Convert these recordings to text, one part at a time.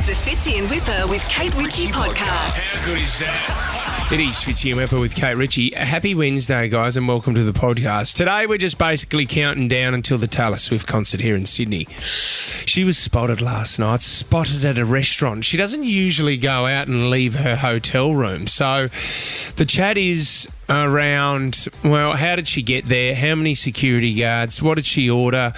the Fitzy and Whipper with Kate Ritchie podcast. How good is that? It is Fitzy and Whipper with Kate Ritchie. Happy Wednesday, guys, and welcome to the podcast. Today, we're just basically counting down until the Taylor Swift concert here in Sydney. She was spotted last night, spotted at a restaurant. She doesn't usually go out and leave her hotel room. So the chat is around, well, how did she get there? How many security guards? What did she order?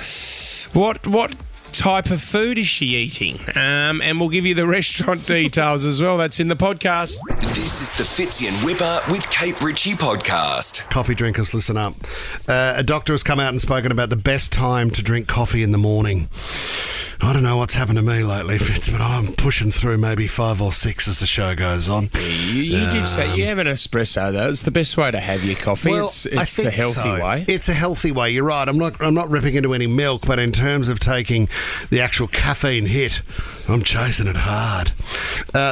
What type of food is she eating? And we'll give you the restaurant details as well. That's in the podcast. This is the Fitzy and Whipper with Kate Ritchie podcast. Coffee drinkers, listen up. A doctor has come out and spoken about the best time to drink coffee in the morning. I don't know what's happened to me lately, Fitz, but I'm pushing through maybe 5 or 6 as the show goes on. You did say you have an espresso, though. It's the best way to have your coffee. Well, it's I think the healthy way. It's a healthy way. You're right. I'm not ripping into any milk, but in terms of taking the actual caffeine hit, I'm chasing it hard.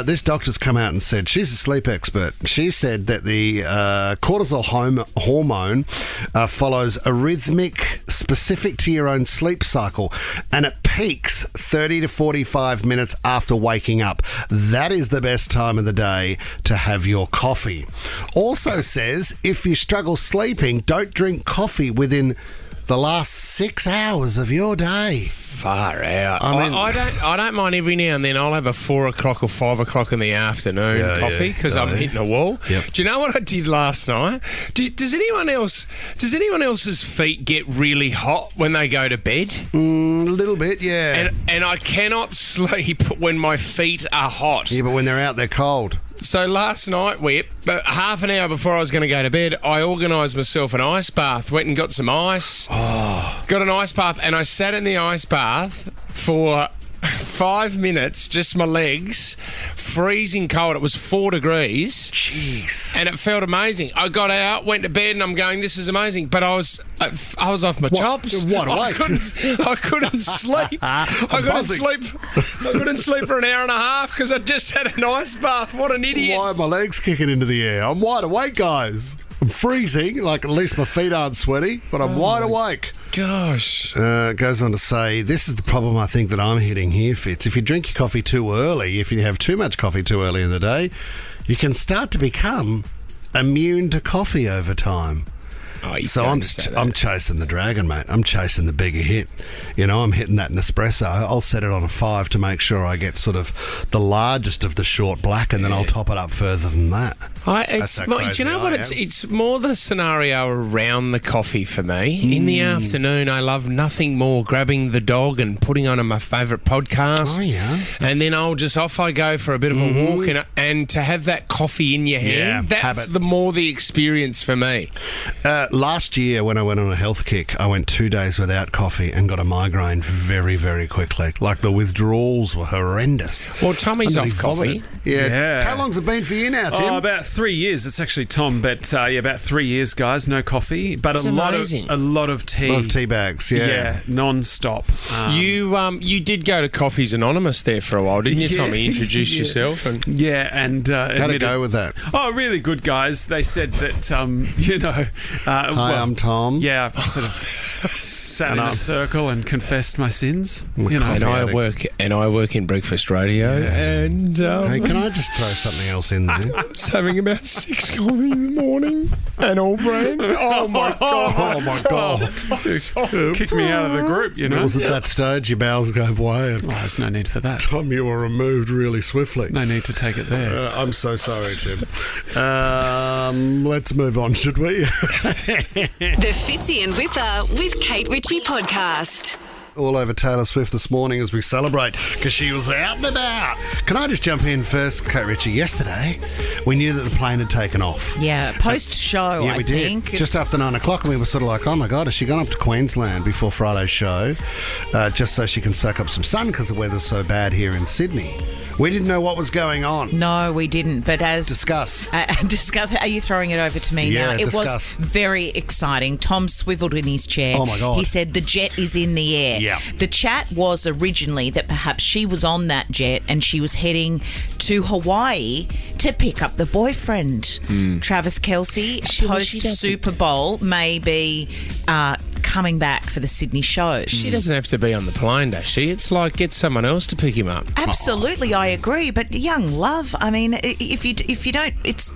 This doctor's come out and said, she's a sleep expert. She said that the cortisol hormone follows a rhythmic specific to your own sleep cycle, and it peaks 30 to 45 minutes after waking up. That is the best time of the day to have your coffee. Also says, if you struggle sleeping, don't drink coffee within the last 6 hours of your day. Far out. I don't mind every now and then. I'll have a 4 o'clock or 5 o'clock in the afternoon coffee because I'm hitting a wall. Yep. Do you know what I did last night? Does anyone else's feet get really hot when they go to bed? A little bit, yeah. And I cannot sleep when my feet are hot. Yeah, but when they're out, they're cold. So last night, half an hour before I was going to go to bed, I organised myself an ice bath. Went and got some ice. Got an ice bath, and I sat in the ice bath for 5 minutes, just my legs, freezing cold. It was 4 degrees. Jeez. And it felt amazing. I got out, went to bed, and I'm going, this is amazing. But I was off my chops. What? I couldn't sleep. I couldn't sleep for an hour and a half because I just had an ice bath. What an idiot. Why are my legs kicking into the air? I'm wide awake, guys. I'm freezing, like at least my feet aren't sweaty, but I'm wide awake. Gosh. It goes on to say, this is the problem I think that I'm hitting here, Fitz. If you drink your coffee too early, if you have too much coffee too early in the day, you can start to become immune to coffee over time. Oh, so I'm chasing the dragon, mate. I'm chasing the bigger hit. You know, I'm hitting that Nespresso. I'll set it on a 5 to make sure I get sort of the largest of the short black, and then I'll top it up further than that. It's more the scenario around the coffee for me. In the afternoon, I love nothing more grabbing the dog and putting on my favourite podcast. Oh, yeah. And then off I go for a bit of a walk, and to have that coffee in your hand, that's the experience for me. Last year, when I went on a health kick, I went 2 days without coffee and got a migraine very, very quickly. Like, the withdrawals were horrendous. Well, Tommy's off coffee. Yeah. How long's it been for you now, Tim? Oh, about 3 years. It's actually Tom, but about 3 years, guys. No coffee, but it's a lot of tea. A lot of tea bags, Yeah, non-stop. You did go to Coffees Anonymous there for a while, didn't you, Tommy? Introduce yourself. How'd it go with that? Oh, really good, guys. They said that, Hi, I'm Tom. Yeah, I sort of sat in a circle and confessed my sins. And I work in breakfast radio. Yeah. And hey, can I just throw something else in there? I was having about 6 coffees in the morning, and all brain. Oh my god! Oh my god! Kick me out of the group. It was at that stage your bowels gave way. There's no need for that. Tom, you were removed really swiftly. No need to take it there. I'm so sorry, Tim. Let's move on, should we? The Fitzy and Whipper with Kate Ritchie podcast. All over Taylor Swift this morning as we celebrate because she was out and about. Can I just jump in first, Kate Ritchie? Yesterday, we knew that the plane had taken off. Yeah, post-show, I think. Just after 9 o'clock, and we were sort of like, oh my God, has she gone up to Queensland before Friday's show just so she can soak up some sun because the weather's so bad here in Sydney? We didn't know what was going on. No, we didn't. But Discuss. Are you throwing it over to me now? It was very exciting. Tom swiveled in his chair. Oh, my God. He said the jet is in the air. Yeah. The chat was originally that perhaps she was on that jet and she was heading to Hawaii to pick up the boyfriend. Travis Kelce, post-Super Bowl, may be coming back for the Sydney shows. She doesn't have to be on the plane, does she? It's like get someone else to pick him up. Absolutely, I agree. But young love, I mean, if you don't, it's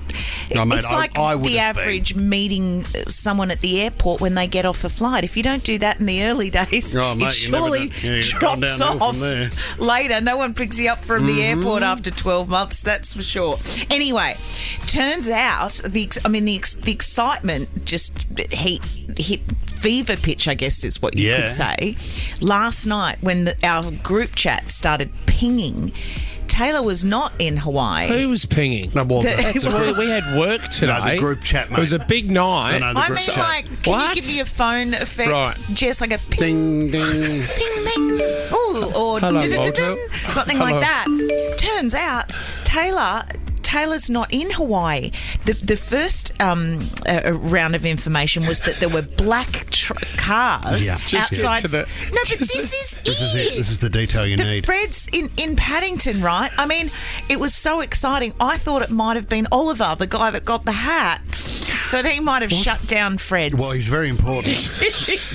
like I would the have average meeting someone at the airport when they get off a flight. If you don't do that in the early days, Oh, mate, it you never surely do. Yeah, you're drops going downhill off from there. later. No one picks you up from the airport after 12 months, that's for sure. Anyway, turns out the excitement just hit fever pitch, I guess is what you could say. Last night when our group chat started pinging, Taylor was not in Hawaii. Who was pinging? No, well, we had work today. No, the group chat, mate. It was a big night. No, the I group mean, chat. like, can What? you give me a phone effect? Right. Just like a ping, Ding, ding. ping, ding. Ooh, or Hello, ding-ding-ding-ding, Walter. something Hello. like that. Turns out Taylor's not in Hawaii. The first round of information was that there were black cars Just get outside. to the- No, but this is it. This is the detail you The need. Fred's in Paddington, right? I mean, it was so exciting. I thought it might have been Oliver, the guy that got the hat, that he might have shut down Fred's. Well, he's very important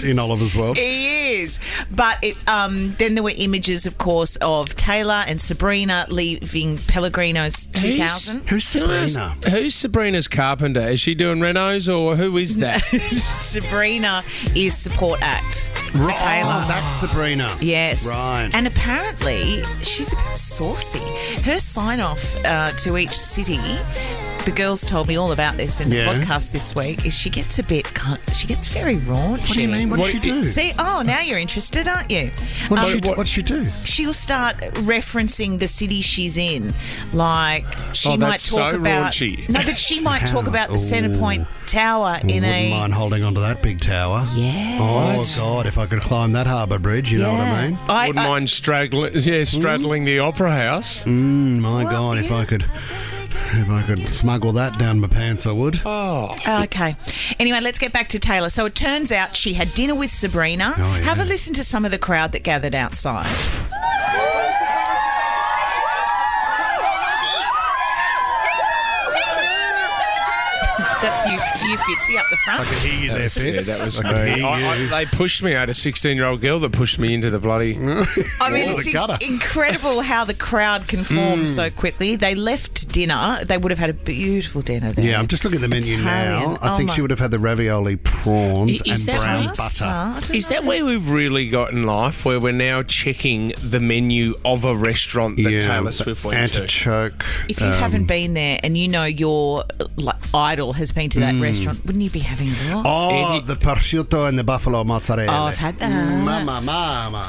in Oliver's world. He is. But then there were images, of course, of Taylor and Sabrina leaving Pellegrino's 2000. Who's Can I ask, Sabrina? who's Sabrina's Carpenter? Is she doing Renos or who is that? Sabrina is support act for Taylor. Oh, that's Sabrina. Yes. Right. And apparently, she's a bit saucy. Her sign-off to each city, the girls told me all about this in the podcast this week, is she gets very raunchy. What do you mean? What does she do? See, now you're interested, aren't you? What does she do? She'll start referencing the city she's in. Like, she Oh, might that's talk so about... raunchy. No, but she might talk about the Centrepoint Tower in Wouldn't mind holding onto that big tower. Yeah. Oh, God, if I could climb that harbour bridge, you know what I mean? Wouldn't mind straddling the Opera House. My God, if I could smuggle that down my pants, I would. Oh. Okay. Anyway, let's get back to Taylor. So it turns out she had dinner with Sabrina. Oh, yeah. Have a listen to some of the crowd that gathered outside. That's you, Fitzy, up the front. I could hear you there, Fitz. Yeah, that was I could me. hear you. They pushed me. I had a 16-year-old girl that pushed me into the bloody... I mean, Oh, it's the gutter. incredible how the crowd can form so quickly. They left dinner. They would have had a beautiful dinner there. Yeah, I'm just looking at the menu Italian. now. I think she would have had the ravioli prawns Is and that brown right? butter. I don't Is that know. where we've really got in life, where we're now checking the menu of a restaurant that Taylor Swift went to? Artichoke. If you haven't been there and you know your idol has been to that restaurant, wouldn't you be having a look? Oh, the prosciutto and the buffalo mozzarella. Oh, I've had that. Mama.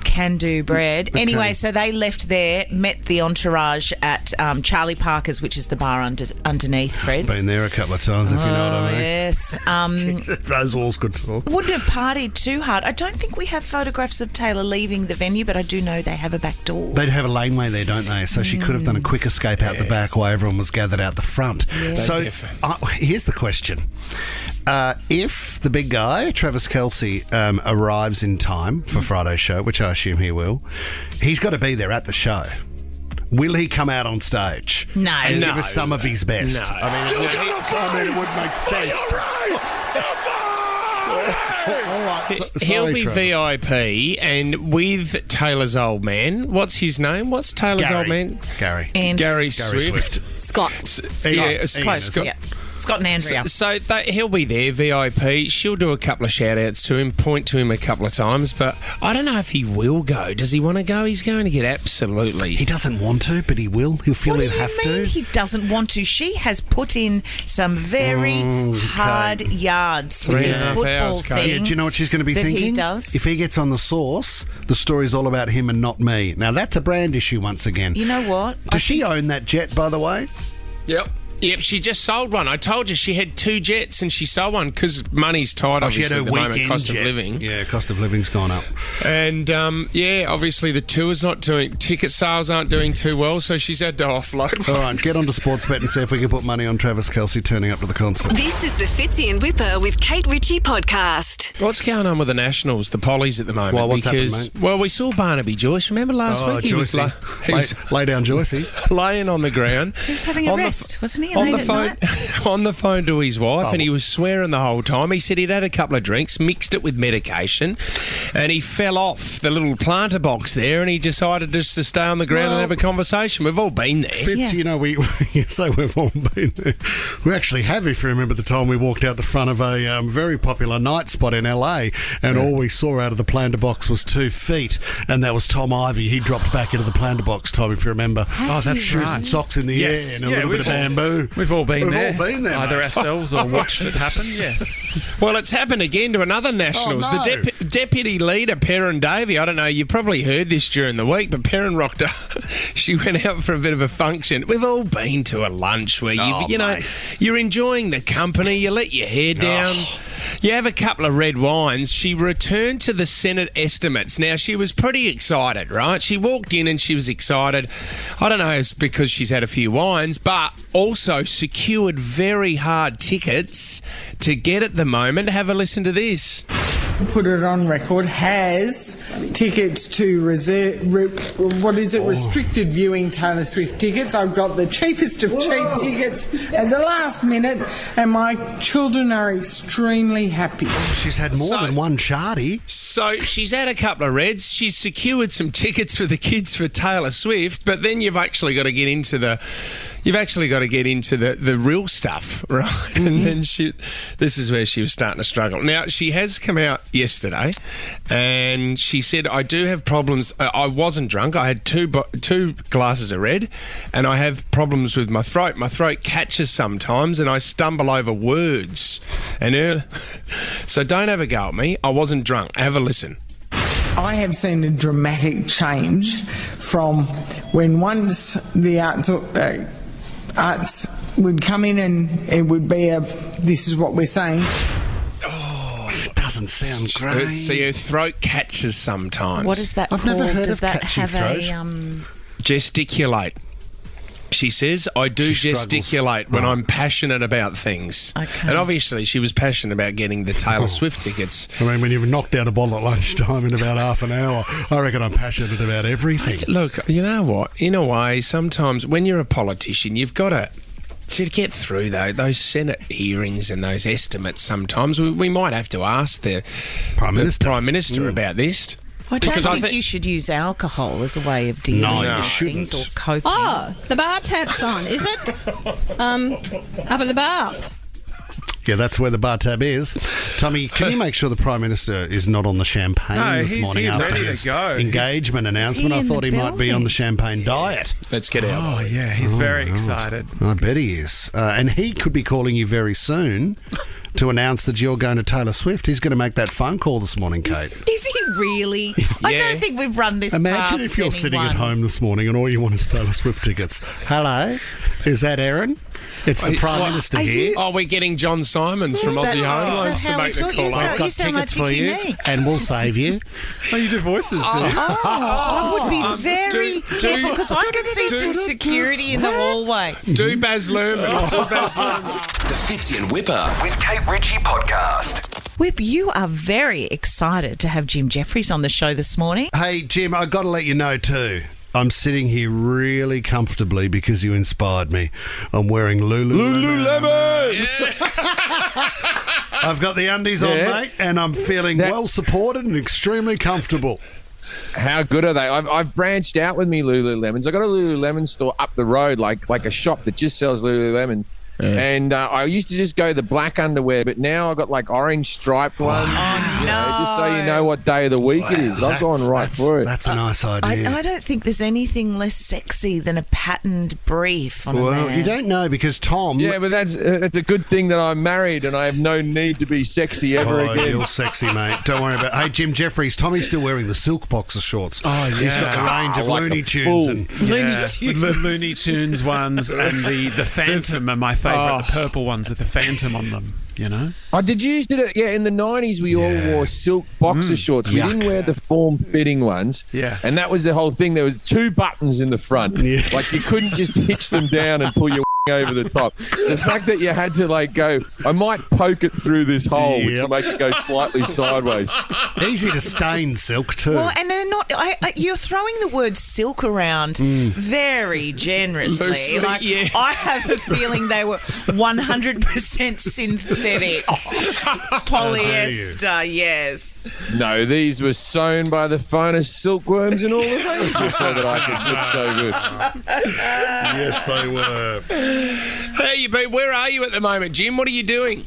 Can do bread. Anyway, so they left there, met the entourage at Charlie Parker's, which is the bar underneath Fred's. Been there a couple of times, if you know what I mean. Yes. Those walls could talk. Wouldn't have partied too hard. I don't think we have photographs of Taylor leaving the venue, but I do know they have a back door. They'd have a laneway there, don't they? So she could have done a quick escape out the back while everyone was gathered out the front. So here's the question. If the big guy, Travis Kelce, arrives in time for Friday's show, which I assume he will, he's got to be there at the show. Will he come out on stage? No. And No. give us some of his best? No. I mean, it would make sense. All right, He'll sorry, be Travis. VIP and with Taylor's old man. What's his name? What's Taylor's old man? Gary. And Gary Gary Swift. Scott. Yeah, Close. Yeah. Scott and Andrea. So he'll be there, VIP. She'll do a couple of shout-outs to him, point to him a couple of times, but I don't know if he will go. Does he want to go? He's going to get absolutely... He doesn't want to, but he will. He'll feel What do he'll you have mean to. he doesn't want to? She has put in some very hard yards for this 3.5 football hours, Kate. thing. Yeah, do you know what she's going to be that thinking? He does. If he gets on the sauce, the story's all about him and not me. Now, that's a brand issue once again. You know what? Does she own that jet, by the way? Yep, she just sold one. I told you she had 2 jets and she sold one because money's tight, She obviously, had at a the moment, weekend cost jet. of living. Yeah, cost of living's gone up. And, obviously the tour's not doing... Ticket sales aren't doing too well, so she's had to offload. All right, get onto Sportsbet and see if we can put money on Travis Kelce turning up to the concert. This is the Fitzy and Whipper with Kate Ritchie podcast. What's going on with the Nationals, the Pollies at the moment? Well, what's happened, Because, mate? well, we saw Barnaby Joyce. Remember last week? He was, Joycey. he was Lay down, Joycey. laying on the ground. He was having a On the rest, wasn't partying on late the phone at night? on the phone to his wife, and he was swearing the whole time. He said he'd had a couple of drinks, mixed it with medication, and he fell off the little planter box there, and he decided just to stay on the ground and have a conversation. We've all been there. Fitz, Yeah. you know, you say we've all been there. We actually have, if you remember the time we walked out the front of a very popular night spot in LA, and all we saw out of the planter box was 2 feet, and that was Tom Ivy. He dropped back into the planter box, Tom, if you remember. Oh, that's Shoes right. and socks in the air and a little bit of bamboo. We've all been there. We've all been there, Either mate. ourselves or watched it happen, yes. Well, it's happened again to another Nationals. Oh, no. The deputy leader, Perrin Davey, I don't know, you probably heard this during the week, but Perrin rocked up. She went out for a bit of a function. We've all been to a lunch where you're enjoying the company, you let your hair down. You have a couple of red wines. She returned to the Senate estimates. Now, she was pretty excited, right? She walked in and she was excited. I don't know if it's because she's had a few wines, but also secured very hard tickets to get at the moment. Have a listen to this. Put it on record, has tickets to restricted viewing Taylor Swift tickets. I've got the cheapest of cheap tickets at the last minute, and my children are extremely happy. She's had more than one shardy. So she's had a couple of reds. She's secured some tickets for the kids for Taylor Swift, but then you've actually got to get into the real stuff, right? And then this is where she was starting to struggle. Now, she has come out yesterday and she said, I do have problems. I wasn't drunk. I had two glasses of red, and I have problems with my throat. My throat catches sometimes and I stumble over words. And so don't have a go at me. I wasn't drunk. Have a listen. I have seen a dramatic change from when once the arts would come in and it would be this is what we're saying. It doesn't sound great. So your throat catches sometimes. What is that I've called? never heard Does of that catchy have throat. Gesticulate. She says, I do She struggles. gesticulate when I'm passionate about things. Okay. And obviously she was passionate about getting the Taylor Swift tickets. I mean, when you've knocked out a bottle at lunchtime in about half an hour, I reckon I'm passionate about everything. Look, you know what? In a way, sometimes when you're a politician, you've got to get through those Senate hearings and those estimates. Sometimes we might have to ask the Prime Minister about this. I don't Because I think you should use alcohol as a way of dealing No, you with shouldn't. things or coping. Oh, the bar tap's on, is it? Up at the bar. Yeah, that's where the bar tab is. Tommy, can you make sure the Prime Minister is not on the champagne No, this he's morning here, after ready to his go. engagement announcement? he I in thought the he might be building? on the champagne diet. Let's get out. Oh, yeah, he's very excited. I bet he is. And he could be calling you very soon to announce that you're going to Taylor Swift. He's going to make that phone call this morning, Kate. Is he really? I don't think we've run this Imagine past if you're sitting at anyone. home this morning and all you want is Taylor Swift tickets. Hello, is that Aaron? It's the Prime Minister are here. you- Oh, we're getting John Simons from Is that- Aussie Home is Loans that to how make we the talk? call. You I've got you sound tickets like for you, Vicky Nee. and we'll save you. Oh, you do voices, do you? I would be very careful because I could see some security in the hallway. Do Baz Luhrmann. Do Baz Luhrmann. The Fitzy and Whipper with Kate Ritchie podcast. Whip, you are very excited to have Jim Jefferies on the show this morning. Hey, Jim, I've got to let you know too. I'm sitting here comfortably because you inspired me. I'm wearing Lululemon. I've got the undies on, mate, and I'm feeling well supported and extremely comfortable. How good are they? I've branched out with me Lululemons. I got a Lululemon store up the road, like a shop that just sells Lululemons. And I used to just go the black underwear, but now I've got like orange striped ones. You know, just so you know what day of the week it is. I've gone right for it. That's a nice idea. I don't think there's anything less sexy than a patterned brief on a Well, man. you don't know because Tom... Yeah, but that's a good thing that I'm married and I have no need to be sexy ever Oh, again. you're sexy, mate. Don't worry about it. Hey, Jim Jefferies, Tommy's still wearing the silk boxer shorts. Oh, yeah. He's got the range of like Looney a Tunes. fool. And Yeah, the Looney Tunes ones and the Phantom are my favourite, the purple ones with the Phantom on them, you know? Oh, did you used to do? Yeah, in the 90s we all wore silk boxer shorts. We didn't wear the form-fitting ones. Yeah. And that was the whole thing. There was 2 buttons in the front. Yeah. Like you couldn't just hitch them down and pull your over the top. The fact that you had to like go, I might poke it through this hole, which will make it go slightly sideways. Easy to stain silk too. Well, and they're not. You're throwing the word silk around very generously. Loosely, Like yeah. I have a feeling they were 100% synthetic polyester. Yes. No, these were sewn by the finest silkworms in all of Asia so that I could look so good. Yes, they were. How you been? Where are you at the moment, Jim? What are you doing?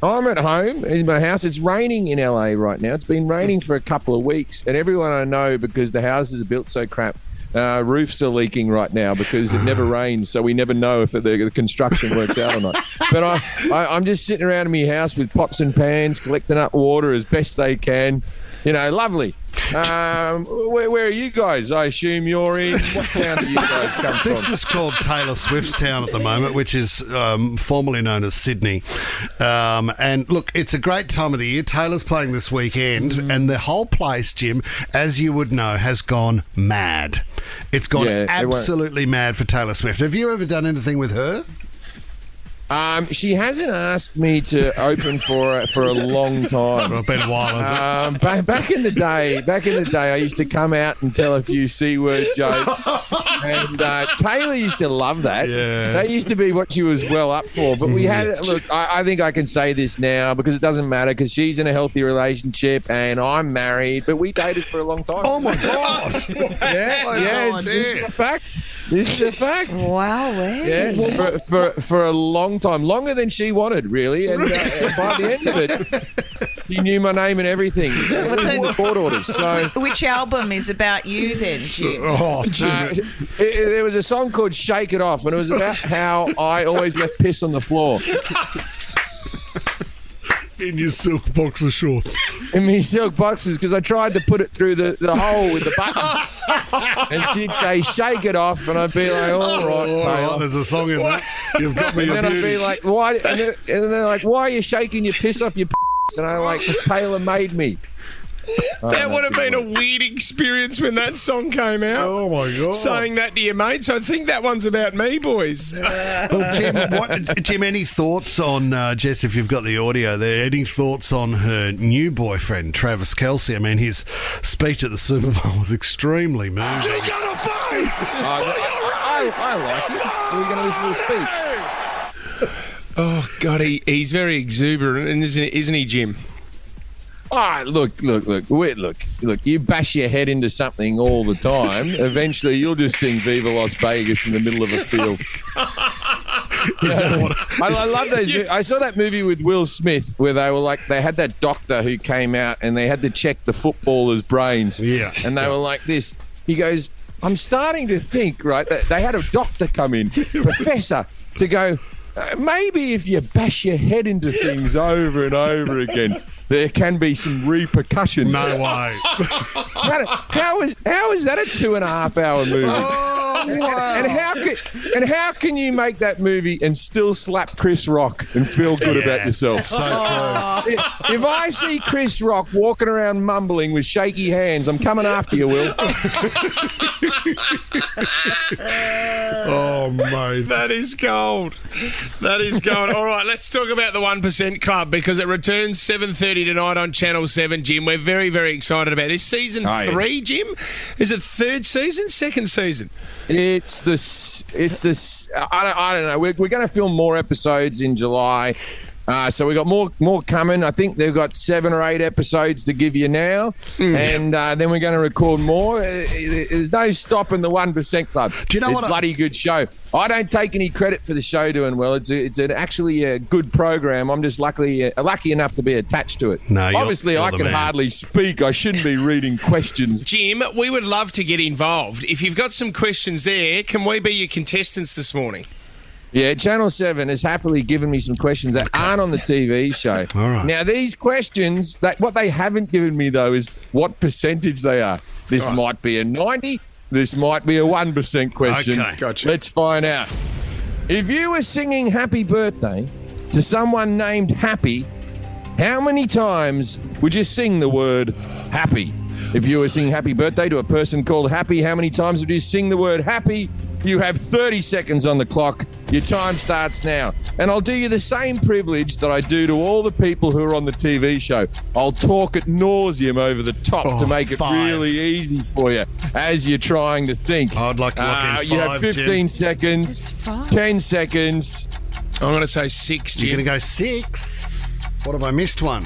I'm at home in my house. It's raining in LA right now. It's been raining for a couple of weeks, and everyone I know, because the houses are built so crap, roofs are leaking right now because it never rains, so we never know if the construction works out or not. But I'm just sitting around in my house with pots and pans, collecting up water as best they can. You know, lovely. Where are you guys? I assume you're in. What town do you guys come from? This is called Taylor Swift's town at the moment, which is formerly known as Sydney. And look, it's a great time of the year. Taylor's playing this weekend, and the whole place, Jim, as you would know, has gone mad. It's gone absolutely mad for Taylor Swift. Have you ever done anything with her? She hasn't asked me to open for a long time. Well, it's been a while, hasn't it? Back in the day, I used to come out and tell a few C-word jokes, and Taylor used to love that. Yeah. That used to be what she was well up for. But we had look. I think I can say this now because it doesn't matter because she's in a healthy relationship and I'm married. But we dated for a long time. Oh my God! This is a fact. This is a fact. Wow. Yeah, for a long time, longer than she wanted, really. And by the end of it, she knew my name and everything. It was in the court orders. So, Which album is about you then, Jim? there was a song called "Shake It Off," and it was about how I always left piss on the floor. In your silk boxer shorts. In my silk boxes, because I tried to put it through the hole with the button. And she'd say, "Shake it off," and I'd be like, "All right, Taylor." There's a song in that. You've got me. And then I'd be like, "Why?" And they're like, "Why are you shaking your piss off your p-?" And I'm like, "Taylor made me." That would have been a weird experience when that song came out. Oh my God! Saying that to your mate, so I think that one's about me, boys. Jim, any thoughts on Jess? If you've got the audio there, any thoughts on her new boyfriend, Travis Kelce? I mean, his speech at the Super Bowl was extremely moving. You gotta fight! I like it. We're going to listen to the speech. Oh God, he's very exuberant, isn't he, Jim? Ah, look. You bash your head into something all the time. Eventually, you'll just sing "Viva Las Vegas" in the middle of a field. I love those. I saw that movie with Will Smith where they had that doctor who came out and they had to check the footballers' brains. Yeah. And they were like this. He goes, "I'm starting to think, right, that they had a doctor come in, professor, to go, maybe if you bash your head into things over and over again, there can be some repercussions." No way. How is that a 2.5 hour movie? Oh, wow. And how can you make that movie and still slap Chris Rock and feel good about yourself? So true. If I see Chris Rock walking around mumbling with shaky hands, I'm coming after you, Will. Oh, mate. That is gold. All right, let's talk about the 1% Club because it returns 7:30 tonight on Channel 7, Jim. We're very, very excited about this. Season 3, Jim? Is it third season, second season? It's I don't know. We're going to film more episodes in July. So we got more coming. I think they've got 7 or 8 episodes to give you now, and then we're going to record more. There's no stopping the 1% Club. Do you know what? Bloody good show. I don't take any credit for the show doing well. It's actually a good program. I'm just lucky enough to be attached to it. No, obviously you're I can hardly speak. I shouldn't be reading questions. Jim, we would love to get involved. If you've got some questions there, can we be your contestants this morning? Yeah, Channel 7 has happily given me some questions that aren't on the TV show. All right. Now, these questions, what they haven't given me, though, is what percentage they are. This might be a 90. This might be a 1% question. Okay, gotcha. Let's find out. If you were singing Happy Birthday to someone named Happy, how many times would you sing the word happy? If you were singing Happy Birthday to a person called Happy, how many times would you sing the word happy? You have 30 seconds on the clock. Your time starts now. And I'll do you the same privilege that I do to all the people who are on the TV show. I'll talk at nauseum over the top to make it really easy for you as you're trying to think. I'd like to lock in 5, You have 15 Jim. seconds, 10 seconds. I'm going to say 6, Jim. You're going to go 6? What have I missed one?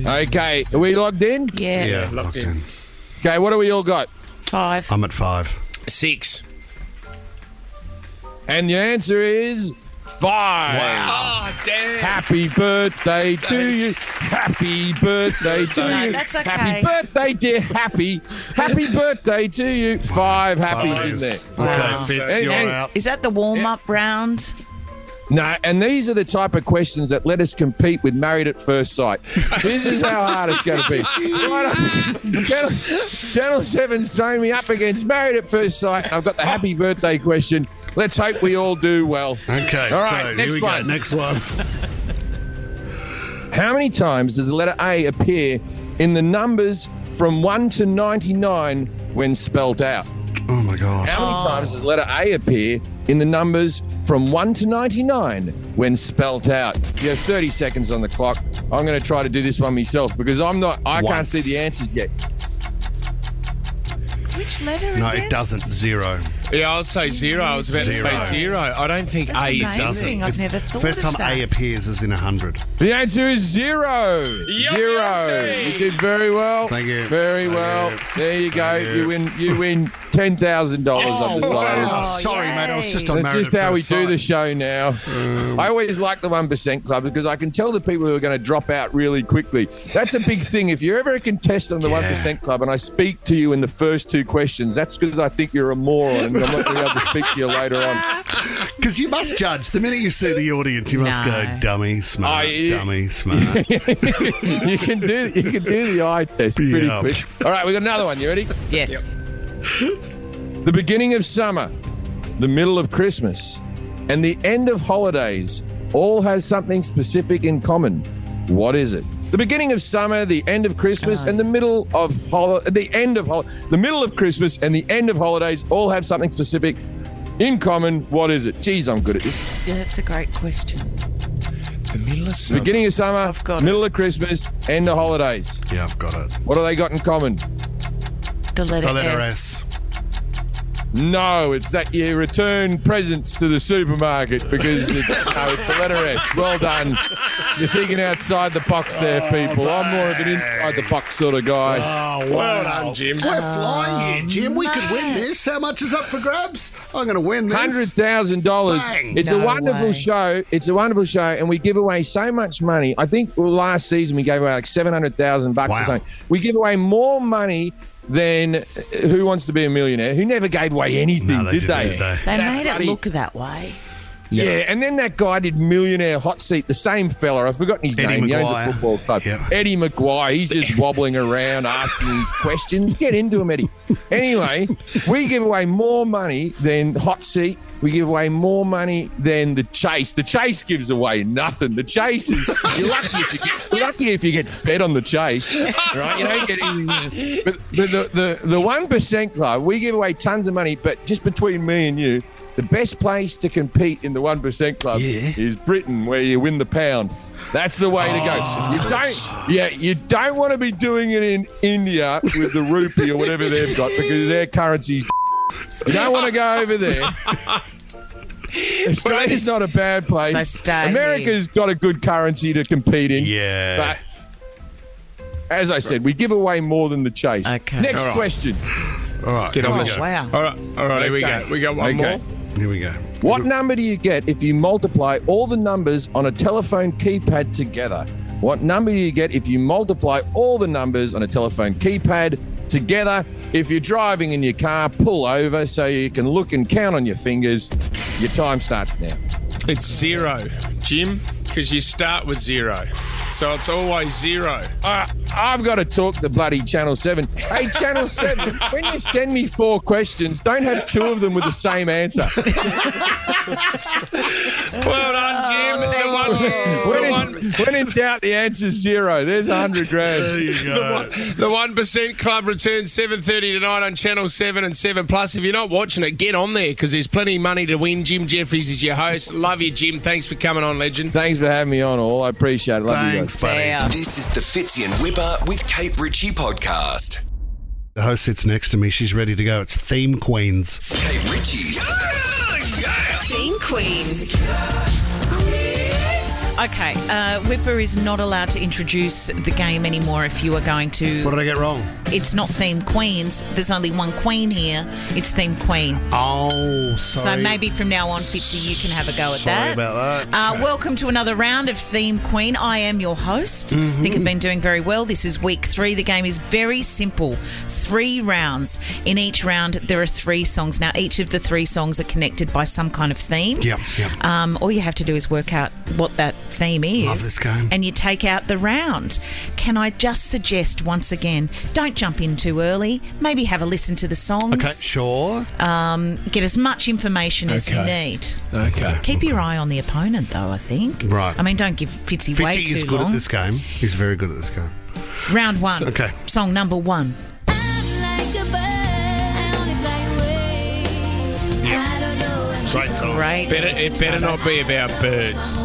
Okay, are we logged in? Yeah. Locked in. Okay, what do we all got? 5. I'm at 5. 6. And the answer is 5. Oh, damn. Happy birthday to you. Happy birthday to No, you. that's okay. Happy birthday, dear Happy. Happy birthday to you. 5 happies in there. Wow. Okay, Fitz, And- you're and- out. Is that the warm-up round? No, and these are the type of questions that let us compete with Married at First Sight. This is how hard it's going to be. Channel 7's throwing me up against Married at First Sight. I've got the happy birthday question. Let's hope we all do well. Okay, All right, so next here we one. go. Next one. How many times does the letter A appear in the numbers from 1 to 99 when spelt out? Oh, my God. How many times does the letter A appear in the numbers from 1 to 99 when spelt out? You have 30 seconds on the clock. I'm going to try to do this one myself because I can't Once. see the answers yet. Which letter No, again? it doesn't. 0. Yeah, I'll say 0. I was about to Zero. say 0. I don't think That's A amazing. doesn't. I've never thought First of time that. A appears is in 100. The answer is 0. Yup, 0. yup, You did very well. Thank you. Very Thank well. you. There you go. Thank You win $10,000. I've decided. wow. Sorry, mate. I was just on That's Married just at how we First do Sight. the show now. I always like the 1% Club because I can tell the people who are going to drop out really quickly. That's a big thing. If you're ever a contestant on the 1% Club and I speak to you in the first 2 questions, that's because I think you're a moron and I'm not going to be able to speak to you later on. Because you must judge. The minute you see the audience, you must No. go, dummy, smart, Oh, yeah. dummy, smart. You can do the eye test pretty Yeah. quick. All right, we got another one. You ready? Yes. The beginning of summer, the middle of Christmas, and the end of holidays all has something specific in common. What is it? The beginning of summer, the end of Christmas, and the middle of the middle of Christmas and the end of holidays all have something specific in common. What is it? Geez, I'm good at this. Yeah, that's a great question. The middle of summer. Beginning of summer, I've got middle of Christmas, end of holidays. Yeah, I've got it. What have they got in common? The letter, The letter S. S. No, it's that you return presents to the supermarket because it's the letter S. Well done. You're thinking outside the box there, people. I'm more of an inside the box sort of guy. Oh, Well done, Jim. We're flying here, Jim. We could win this. How much is up for grabs? I'm going to win this. $100,000. Bang. It's a No wonderful way. show. It's a wonderful show, and we give away so much money. I think last season we gave away like $700,000 Wow. or something. We give away more money than Who Wants to Be a Millionaire, who never gave away anything, No, did didn't, they? did they? They That made it bloody- look that way. Yeah, and then that guy did Millionaire Hot Seat, the same fella. I've forgotten his Eddie name. He owns a Maguire. football club. Yep. Eddie Maguire. He's just wobbling around asking his questions. Get into him, Eddie. Anyway, we give away more money than Hot Seat. We give away more money than The Chase. The Chase gives away nothing. The Chase is you're lucky if you get fed on The Chase, right? You don't get anything. But the 1% Club, we give away tons of money. But just between me and you, the best place to compete in the 1% Club is Britain, where you win the pound. That's the way to go. You don't want to be doing it in India with the rupee or whatever they've got because their currency's. You don't want to go over there. Australia's not a bad place. So stay America's got a good currency to compete in. Yeah. But as I said, we give away more than The Chase. Okay. Next All right. question. All right. Get on here the we show. go. Wow. All right, here we Okay. go. We got one more. Here we go. What number do you get if you multiply all the numbers on a telephone keypad together? What number do you get if you multiply all the numbers on a telephone keypad together? If you're driving in your car, pull over so you can look and count on your fingers. Your time starts now. It's 0, Jim, because you start with 0. So it's always 0. I've got to talk to bloody Channel 7. Hey, Channel 7, when you send me 4 questions, don't have 2 of them with the same answer. Well done, Jim. The When in doubt, the answer's 0. There's 100 grand. There you go. The 1% Club returns 7:30 tonight on Channel 7 and 7 Plus. If you're not watching it, get on there because there's plenty of money to win. Jim Jefferies is your host. Love you, Jim. Thanks for coming on, legend. Thanks for having me on, all. I appreciate it. Love Thanks, you guys. buddy. This is the Fitzy and Whipper with Kate Ritchie podcast. The host sits next to me. She's ready to go. It's Theme Queens. Kate Ritchie's Theme Queen. Okay, Whipper is not allowed to introduce the game anymore if you are going to... What did I get wrong? It's not Theme Queens. There's only one queen here. It's Theme Queen. Oh, sorry. So maybe from now on, Fitzy, you can have a go at Sorry that. about that. Okay. Welcome to another round of Theme Queen. I am your host. I think I've been doing very well. This is week 3. The game is very simple. 3 rounds. In each round, there are 3 songs. Now, each of the 3 songs are connected by some kind of theme. Yep. All you have to do is work out what that theme is. Love this game. And you take out the round. Can I just suggest once again, don't jump in too early. Maybe have a listen to the songs. Okay, sure. Get as much information as you need. Okay. Keep your eye on the opponent, though, I think. Right. I mean, don't give Fitzy way Fitzy too is good long. at this game. He's very good at this game. Round 1. Okay. Song number 1. Great song. Great. It better not be about birds.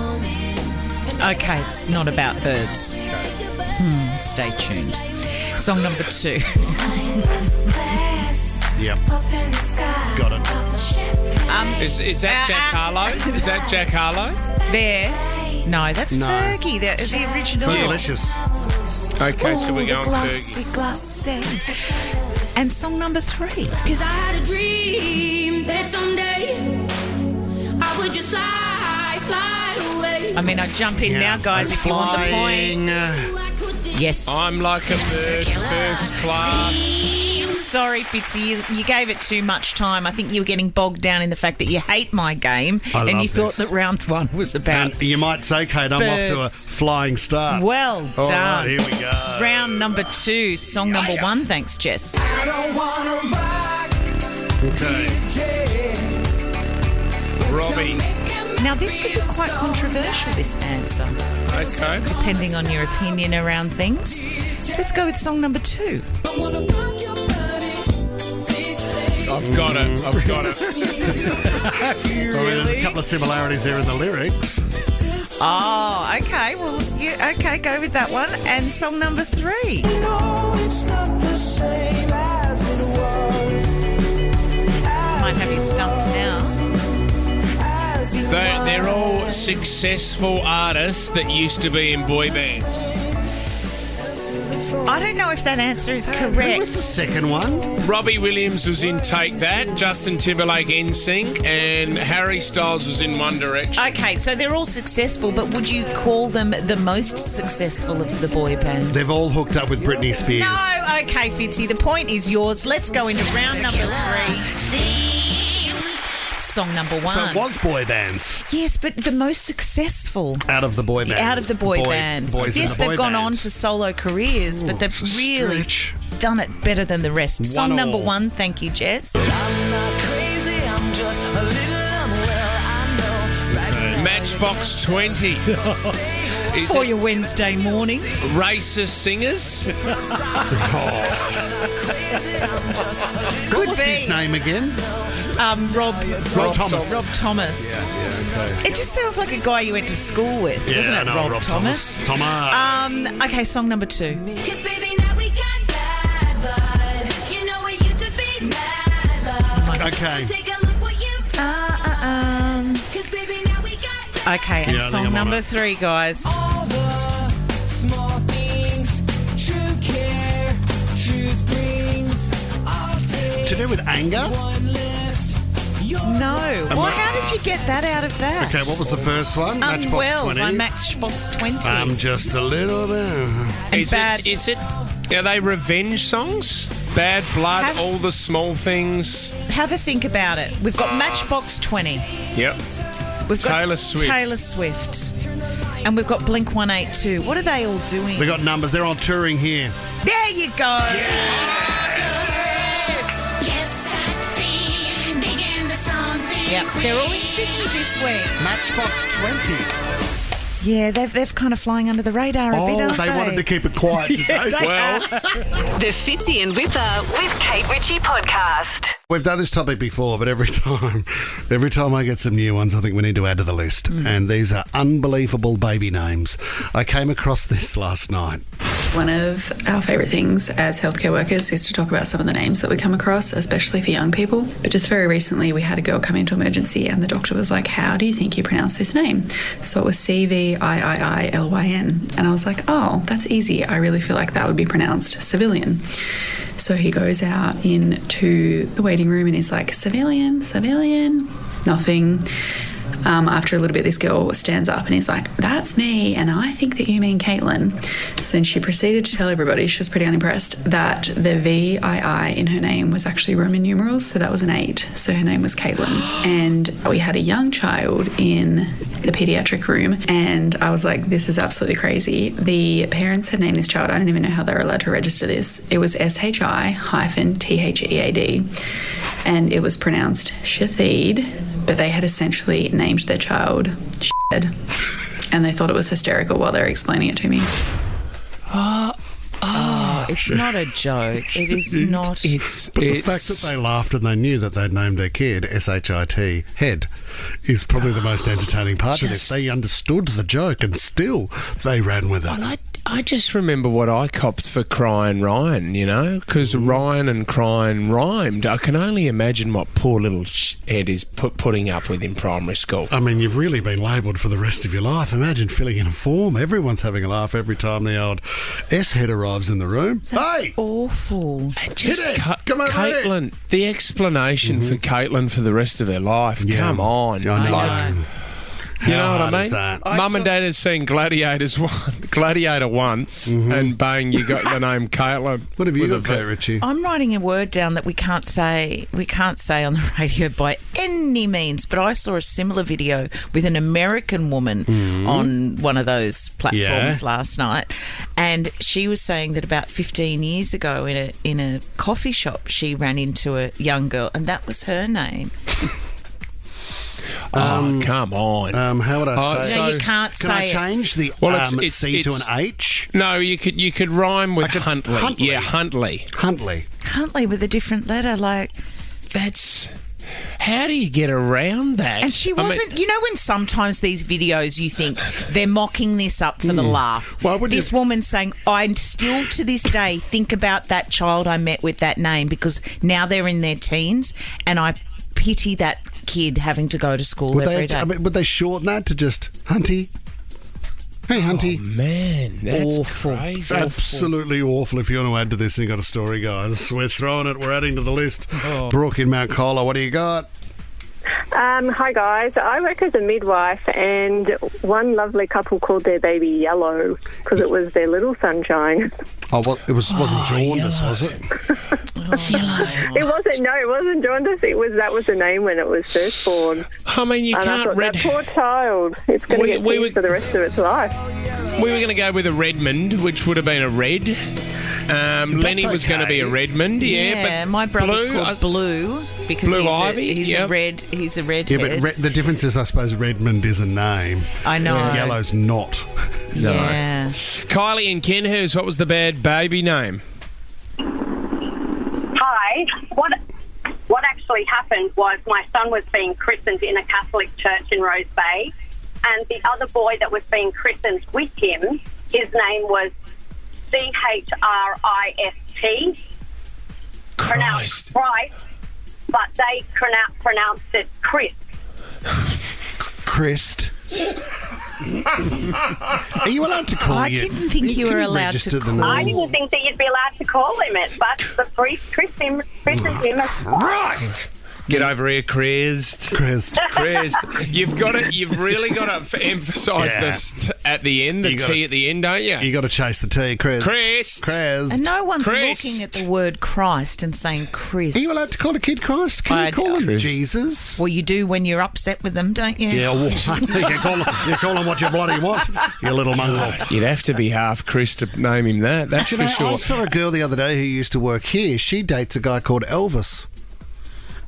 Okay, it's not about birds. Stay tuned. Song number 2. Yep. Got it. Is that Jack Harlow? Is that Jack Harlow? There. No, that's No. Fergie, the original. Delicious. Okay, so we're going glassy, Fergie. glassy. And song number 3. Cause I had a dream that someday I would just fly away. I mean, I jump in now, guys, if you want the point. Yes. I'm like a bird, first class. Sorry, Fitzy, you gave it too much time. I think you were getting bogged down in the fact that you hate my game I and love you thought this. that round 1 was about And you might say, Kate, I'm off to a birds. flying start. Well All done. right, here we go. Round number 2, song number 1. Thanks, Jess. Okay. Robbie. Now, this could be quite controversial, this answer, Okay. depending on your opinion around things. Let's go with song number 2. I've got it. I mean, there's a couple of similarities there in the lyrics. Oh, okay. Well, okay, go with that one. And song number 3. Might have you stumped now. They're all successful artists that used to be in boy bands. I don't know if that answer is Who correct. was the second one? Robbie Williams was in Take That, Justin Timberlake NSYNC, and Harry Styles was in One Direction. Okay, so they're all successful, but would you call them the most successful of the boy bands? They've all hooked up with Britney Spears. No, okay, Fitzy, the point is yours. Let's go into round number 3. Song number 1. So it was boy bands Yes, but the most successful. out of the boy bands. Out of the boy bands. Boys Yes, in the boy they've gone band. on to solo careers, but they've it's a really stretch. done it better than the rest. Song 1-all. number 1, thank you, Jess. Matchbox 20. Is For it your Wednesday morning. racist singers? What was his name again? Rob Thomas. Rob Thomas. Okay. It just sounds like a guy you went to school with, doesn't Yeah, it, I know, Rob Thomas? Thomas. Okay, song number 2. Cause baby, now we got bad blood. You know it used to be mad love. Okay. So take a look what you've done. Cause baby, now we got bad. Okay, and Yeah, I think song I'm on number it. 3, guys. All the small things, true care, truth brings. I'll take To do with anger? one lift. No. Well, how did you get that out of that? Okay, what was the first one? Matchbox Unwell 20. by Matchbox 20. I'm just a little bit. And Is bad. it? Are they revenge songs? Bad Blood, Have- All the Small Things. Have a think about it. We've got Matchbox 20. Yep. We've got Taylor Swift. Taylor Swift. And we've got Blink 182. What are they all doing? We got numbers. They're on touring here. There you go. Begin the song thing. Yep, they're all in Sydney this week. Matchbox 20. Yeah, they've kind of flying under the radar a bit, aren't they wanted to keep it quiet, did they? The Fitzy and Whipper with Kate Ritchie podcast. We've done this topic before, but every time I get some new ones, I think we need to add to the list. And these are unbelievable baby names. I came across this last night. One of our favourite things as healthcare workers is to talk about some of the names that we come across, especially for young people. But just very recently, we had a girl come into emergency and the doctor was like, how do you think you pronounce this name? So it was Cviillyn. And I was like, oh, that's easy. I really feel like that would be pronounced civilian. So he goes out into the waiting room and he's like, civilian, nothing. After a little bit, this girl stands up and he's like, that's me, and I think that you mean Caitlin. So then she proceeded to tell everybody, she was pretty unimpressed, that the VII in her name was actually Roman numerals, so that was an 8. So her name was Caitlin. And we had a young child in the paediatric room, and I was like, this is absolutely crazy. The parents had named this child, I don't even know how they were allowed to register this. It was SHI-THEAD, and it was pronounced Shith-ead, but they had essentially named their child Shith-ead, and they thought it was hysterical while they were explaining it to me. It's not a joke. It is not. But the fact that they laughed and they knew that they'd named their kid S-H-I-T, head, is probably the most entertaining part of this. They understood the joke and still they ran with it. Well, I just remember what I copped for crying Ryan, you know, because Ryan and crying rhymed. I can only imagine what poor little Ed is putting up with in primary school. I mean, you've really been labelled for the rest of your life. Imagine filling in a form. Everyone's having a laugh every time the old S-head arrives in the room. That's awful. And just Caitlin, the explanation for Caitlin for the rest of her life. Yeah. Come on. I know. You know what I hard is mean? that? Mum and Dad had seen Gladiator once, and bang, you got the name Caitlin. What have you got, Kate Ritchie? I'm writing a word down that we can't say on the radio by any means, but I saw a similar video with an American woman on one of those platforms last night, and she was saying that about 15 years ago in a coffee shop she ran into a young girl, and that was her name. Come on. How would I say? No, you can't say Can I change the C to an H? No, you could rhyme with Huntley. Huntley. Yeah, Huntley. Huntley with a different letter, like... That's... How do you get around that? And she wasn't... you know when sometimes these videos you think they're mocking this up for the laugh? This woman's saying, I still to this day think about that child I met with that name because now they're in their teens and I pity that kid having to go to school every day. Would they shorten that to just Hunty? Hey, Hunty. Oh, man. That's awful. Crazy. Absolutely awful. If you want to add to this and you got a story, guys, we're throwing it. We're adding to the list. Brooke in Mount Colah, what do you got? Hi guys, I work as a midwife and one lovely couple called their baby Yellow because it was their little sunshine. Oh, well, it wasn't jaundice, was it? It wasn't jaundice. That was the name when it was first born. I mean, you can't that poor child. It's going to get teased for the rest of its life. We were going to go with a Redmond, which would have been a red. Lenny was going to be a Redmond, but my brother's called Blue because Blue Ivy. He's a red. He's a redhead. Yeah, but the difference is, I suppose, Redmond is a name. I know. And Yellow's not. No. Yeah. Kylie and Kenhurst, what was the bad baby name? Hi. What actually happened was my son was being christened in a Catholic church in Rose Bay, and the other boy that was being christened with him, his name was Christ. Pronounced Christ, but they pronounced it Chris. Christ. Are you allowed to call I didn't think you were allowed to call. I didn't think that you'd be allowed to call him it, but the priest christened him as Christ. Get over here, Christ. You've really got to emphasise this at the end, the T at the end, don't you? You got to chase the T, Christ. And no one's looking at the word Christ and saying Chris. Are you allowed to call a kid Christ? Can you call him Jesus? Well, you do when you're upset with them, don't you? Yeah, well, you call him what you bloody want, you little mongrel. You'd have to be half Chris to name him that, that's for sure. I saw a girl the other day who used to work here. She dates a guy called Elvis.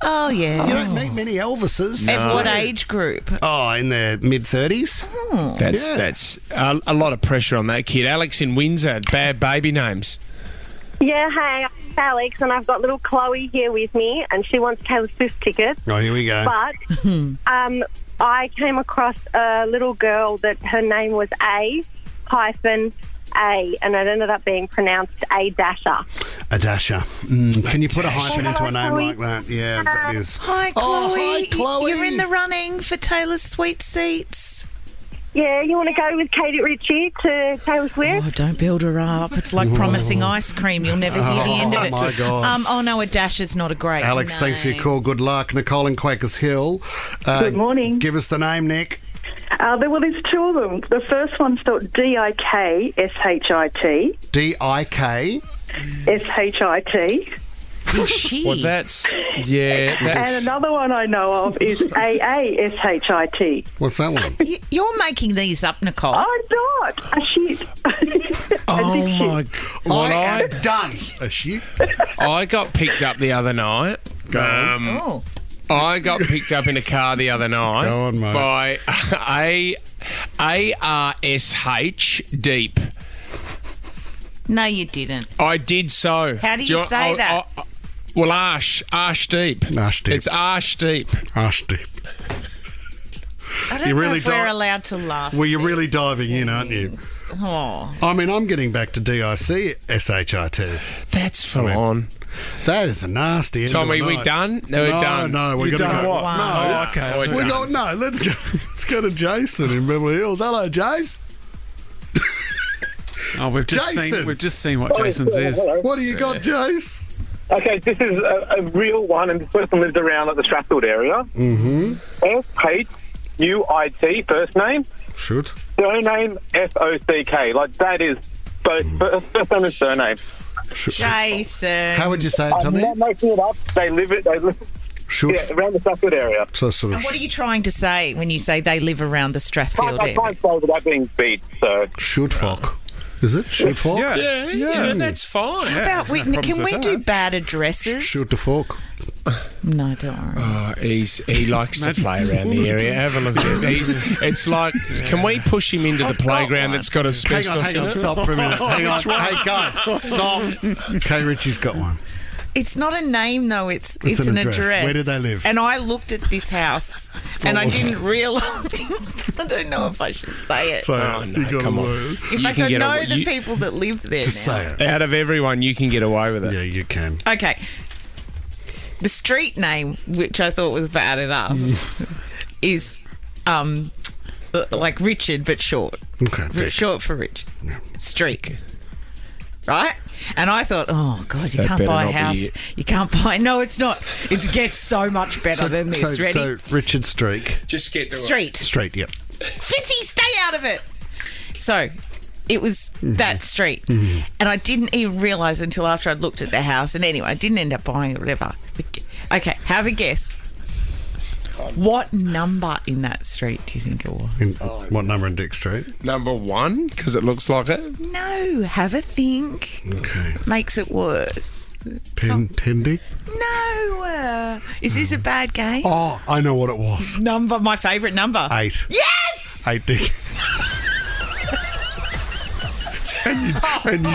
Oh, yeah. You don't meet many Elvises. Of what age group? Oh, in their mid-30s. That's a lot of pressure on that kid. Alex in Windsor, bad baby names. Yeah, hey, I'm Alex, and I've got little Chloe here with me, and she wants Taylor Swift tickets. Oh, here we go. But I came across a little girl that her name was A-A, and it ended up being pronounced A-Dasher. A dasher. Can you put a hyphen into a name like that? Yeah, that is. Hi, Chloe. Oh, hi, Chloe. You're in the running for Taylor's sweet seats. Yeah, you want to go with Katie Ritchie to Taylor Swift? Oh, don't build her up. It's like promising ice cream. You'll never hear the end of it. Oh, my God. Oh, no, a dasher's not a great Alex, name. thanks for your call. Good luck. Nicole in Quakers Hill. Good morning. Give us the name, Nick. There's two of them. The first one's spelled D-I-K-S-H-I-T. D-I-K? S-H-I-T. Did she? Well, that's... Yeah, that's... And another one I know of is A-A-S-H-I-T. What's that one? You're making these up, Nicole. I'm not. A shit. Oh, my God. Well, I am done. A shit. I got picked up the other night. I got picked up in a car the other night Go on, mate. by A-R-S-H Deep. No, you didn't. I did so. How do you say that? Well, Arsh Deep. Arsh Deep. It's Arsh Deep. Arsh Deep. I don't You know really if we're don't- allowed to laugh. Well, you're really diving in, aren't you? Oh. I mean, I'm getting back to D-I-C-S-H-I-T. That's full on. That is a nasty end Tommy, of a we night. done? No, we're done. No, we're You going to done go. what? No. Oh, okay. We're We done. go, no, let's go to Jason in Beverly Hills. Hello, Jace. Oh, we've just Jason. seen what Jason's is. What do you got, Jace? Okay, this is a real one, and this person lives around at the Strathfield area. Mm-hmm. S-H-U-I-T, first name. Should. Surname, F-O-C-K. Like, that is both first name and surname. Jason. How would you say it, Tommy? I'm not making it up. They live Should. yeah, around the Strathfield area. So sort of. And what are you trying to say when you say they live around the Strathfield I area? can't say without being beat, so... Should fuck. Is it? Should fuck? Yeah, that's fine. How about Whitney? Can we do bad addresses? Should the fork. No, don't worry. Oh, he likes to play around the area. Have a look at it. It's like, can we push him into the playground that's got asbestos Hang in on, it? stop for a minute. Hang on. Hey, guys, stop. Kay Ritchie's got one. It's not a name, though. It's It's an an address. address. Where do they live? And I looked at this house, and I didn't realise. I don't know if I should say it. So, Oh, no, you got come on. if You I can could get know away- the you- people that live there Just now. say it. Out of everyone, you can get away with it. Yeah, you can. Okay. The street name, which I thought was bad enough, is like Richard, but short. Okay. Short for Rich. Streak. Right? And I thought, oh, God, you That can't better buy a not be house. it. You can't buy... No, it's not. It gets so much better than this. Ready? So Richard Streak. Just get to Street. Street, yep. Fitzy, stay out of it. So it was Mm-hmm. that street. And I didn't even realise until after I'd looked at the house. And anyway, I didn't end up buying it or whatever. Okay, have a guess. What number in that street do you think it was? What number in Dick Street? Number 1, because it looks like it. No, have a think. Okay. Makes it worse. 10 Dick? No. Is this a bad game? Oh, I know what it was. Number, my favourite number. 8. Yes! 8 Dick. and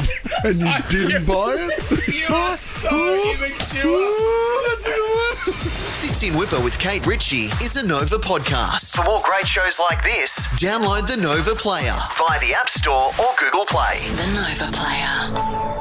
you didn't buy it? You are so immature. That's a good one. Fits in Whipper with Kate Ritchie is a Nova podcast. For more great shows like this, download the Nova Player via the App Store or Google Play. The Nova Player.